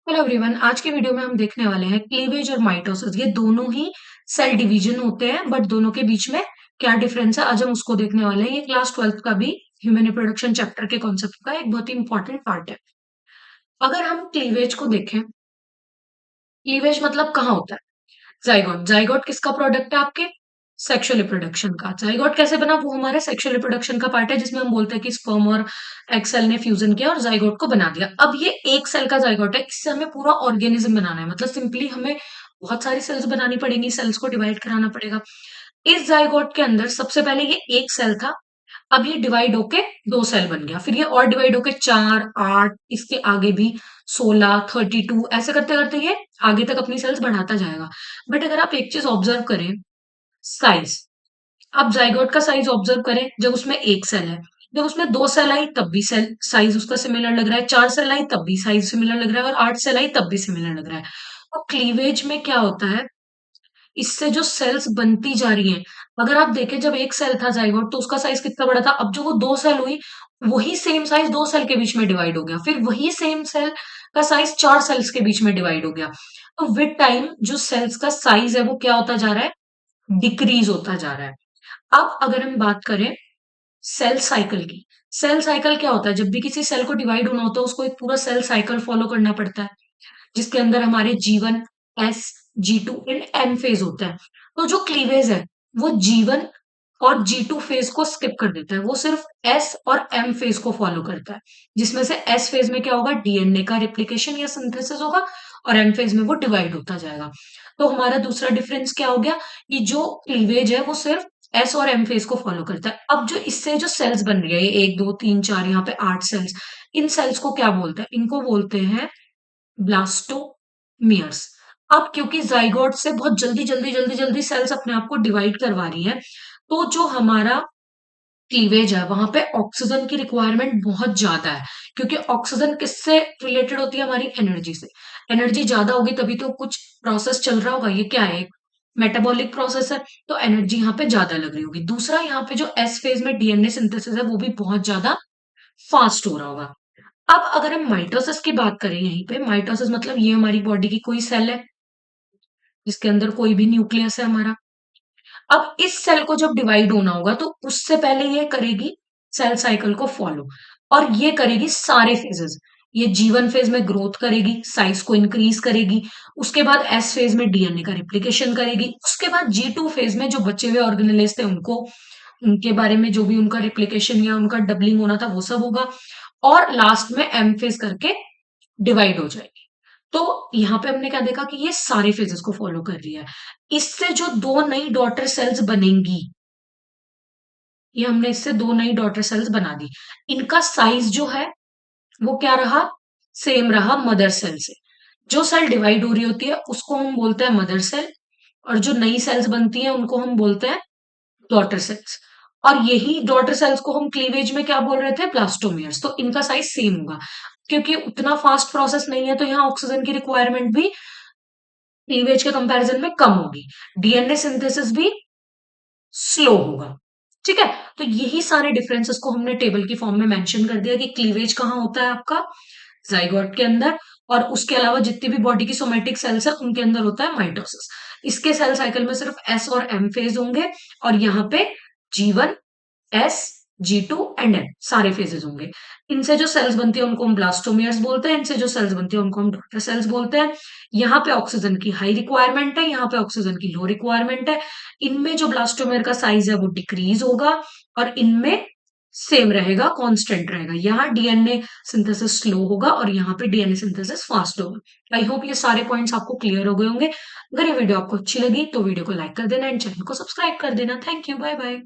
Hello everyone. आज के video में हम देखने वाले हैं क्लीवेज और माइटोसिस। ये दोनों ही सेल डिवीजन होते हैं, बट दोनों के बीच में क्या डिफरेंस है आज हम उसको देखने वाले हैं। ये क्लास 12th का भी ह्यूमन रिप्रोडक्शन चैप्टर के कॉन्सेप्ट का एक बहुत ही इंपॉर्टेंट पार्ट है। अगर हम क्लीवेज को देखें, क्लीवेज मतलब कहाँ होता है? जाइगोट। जाइगोट किसका प्रोडक्ट है? आपके सेक्सुअल रिप्रोडक्शन का। जाइगोट कैसे बना? वो हमारे सेक्सुअल रिप्रोडक्शन का पार्ट है, जिसमें हम बोलते हैं कि स्पर्म और एग सेल ने फ्यूजन किया और जाइगोट को बना दिया। अब ये एक सेल का जाइगोट है, इससे हमें पूरा ऑर्गेनिज्म बनाना है। मतलब सिंपली हमें बहुत सारी सेल्स बनानी पड़ेंगी, सेल्स को डिवाइड कराना पड़ेगा। इस जाइगोट के अंदर सबसे पहले ये एक सेल था, अब ये डिवाइड होके दो सेल बन गया, फिर ये और डिवाइड होके 4, 8, इसके आगे भी 16, 32, ऐसे करते करते ये आगे तक अपनी सेल्स बढ़ाता जाएगा। बट अगर आप एक चीज ऑब्जर्व करें, साइज। आप जाइगोट का साइज ऑब्जर्व करें, जब उसमें एक सेल है, जब उसमें दो सेल आई तब भी सेल साइज उसका सिमिलर लग रहा है, 4 सेल आई तब भी साइज सिमिलर लग रहा है, और 8 सेल आई तब भी सिमिलर लग रहा है। और क्लीवेज में क्या होता है, इससे जो सेल्स बनती जा रही हैं, अगर आप देखें जब एक सेल था जाइगोट तो उसका साइज कितना बड़ा था, अब जो वो दो सेल हुई वही सेम साइज दो सेल के बीच में डिवाइड हो गया, फिर वही सेम सेल का साइज चार सेल्स के बीच में डिवाइड हो गया। तो विद टाइम जो सेल्स का साइज है वो क्या होता जा रहा है? डिक्रीज होता जा रहा है। अब अगर हम बात करें सेल साइकिल की, सेल साइकिल क्या होता है? जब भी किसी सेल को डिवाइड होना होता है उसको एक पूरा सेल साइकिल फॉलो करना पड़ता है, जिसके अंदर हमारे G1, S, G2 and M phase होता है। तो जो क्लीवेज है वो G1 और G2 फेज को स्किप कर देता है, वो सिर्फ S और M फेज को फॉलो करता है, जिसमें से S फेज में क्या होगा? डीएनए का रिप्लिकेशन या सिंथेसिस होगा, और M फेज में वो डिवाइड होता जाएगा। तो हमारा दूसरा डिफरेंस क्या हो गया कि जो क्लीवेज है वो सिर्फ एस और एम फेज को फॉलो करता है। अब जो इससे जो सेल्स बन रही है, ये 1, 2, 3, 4, यहाँ पे 8 सेल्स, इन सेल्स को क्या बोलते हैं? इनको बोलते हैं ब्लास्टोमियर्स। अब क्योंकि जाइगोट से बहुत जल्दी जल्दी जल्दी जल्दी सेल्स अपने आप को डिवाइड करवा रही है, तो जो हमारा क्लीवेज है वहां पे ऑक्सीजन की रिक्वायरमेंट बहुत ज्यादा है, क्योंकि ऑक्सीजन किससे रिलेटेड होती है? हमारी एनर्जी से। एनर्जी ज्यादा होगी तभी तो कुछ प्रोसेस चल रहा होगा। ये क्या है? एक मेटाबॉलिक प्रोसेस है, तो एनर्जी यहाँ पे ज्यादा लग रही होगी। दूसरा, यहाँ पे जो एस फेज में डीएनए सिंथेसिस है वो भी बहुत ज्यादा फास्ट हो रहा होगा। अब अगर हम माइटोसिस की बात करें, यहीं पे माइटोसिस मतलब ये हमारी बॉडी की कोई सेल है जिसके अंदर कोई भी न्यूक्लियस है हमारा। अब इस सेल को जब डिवाइड होना होगा तो उससे पहले ये करेगी सेल साइकिल को फॉलो, और ये करेगी सारे फेजेस। ये G1 फेज में ग्रोथ करेगी, साइज को इंक्रीज करेगी, उसके बाद एस फेज में डीएनए का रिप्लिकेशन करेगी, उसके बाद G2 फेज में जो बचे हुए ऑर्गेनेल्स थे उनको, उनके बारे में जो भी उनका रिप्लिकेशन या उनका डबलिंग होना था वो सब होगा, और लास्ट में एम फेज करके डिवाइड हो जाएगी। तो यहाँ पे हमने क्या देखा कि ये सारे फेजेस को फॉलो कर रही है। इससे जो दो नई डॉटर सेल्स बनेंगी, ये हमने इससे दो नई डॉटर सेल्स बना दी, इनका साइज जो है वो क्या रहा? सेम रहा मदर सेल से। जो सेल डिवाइड हो रही होती है उसको हम बोलते हैं मदर सेल, और जो नई सेल्स बनती हैं उनको हम बोलते हैं डॉटर सेल्स। और यही डॉटर सेल्स को हम क्लीवेज में क्या बोल रहे थे? ब्लास्टोमियर्स। तो इनका साइज सेम होगा, क्योंकि उतना फास्ट प्रोसेस नहीं है तो यहाँ ऑक्सीजन की रिक्वायरमेंट भी क्लीवेज के कंपैरिजन में कम होगी, डीएनए सिंथेसिस भी स्लो होगा। ठीक है, तो यही सारे डिफरेंसेस को हमने टेबल की फॉर्म में मेंशन कर दिया कि क्लीवेज कहाँ होता है आपका? जाइगोट के अंदर, और उसके अलावा जितनी भी बॉडी की सोमेटिक सेल्स है उनके अंदर होता है माइटोसिस। इसके सेल साइकिल में सिर्फ एस और एम फेज होंगे, और यहाँ पे G1, S, G2 and N सारे फेजेस होंगे। इनसे जो सेल्स बनती है उनको हम ब्लास्टोमियर्स बोलते हैं, इनसे जो सेल्स बनती है उनको हम डॉटर सेल्स बोलते हैं। यहाँ पे ऑक्सीजन की हाई रिक्वायरमेंट है, यहाँ पे ऑक्सीजन की लो रिक्वायरमेंट है। इनमें जो ब्लास्टोमियर का साइज है वो डिक्रीज होगा, और इनमें सेम रहेगा, कांस्टेंट रहेगा। यहाँ डीएनए सिंथेसिस स्लो होगा और यहाँ पे डीएनए सिंथेसिस फास्ट होगा। आई होप ये सारे पॉइंट्स आपको क्लियर हो गए होंगे। अगर ये वीडियो आपको अच्छी लगी तो वीडियो को लाइक कर देना एंड चैनल को सब्सक्राइब कर देना। Thank you, bye bye.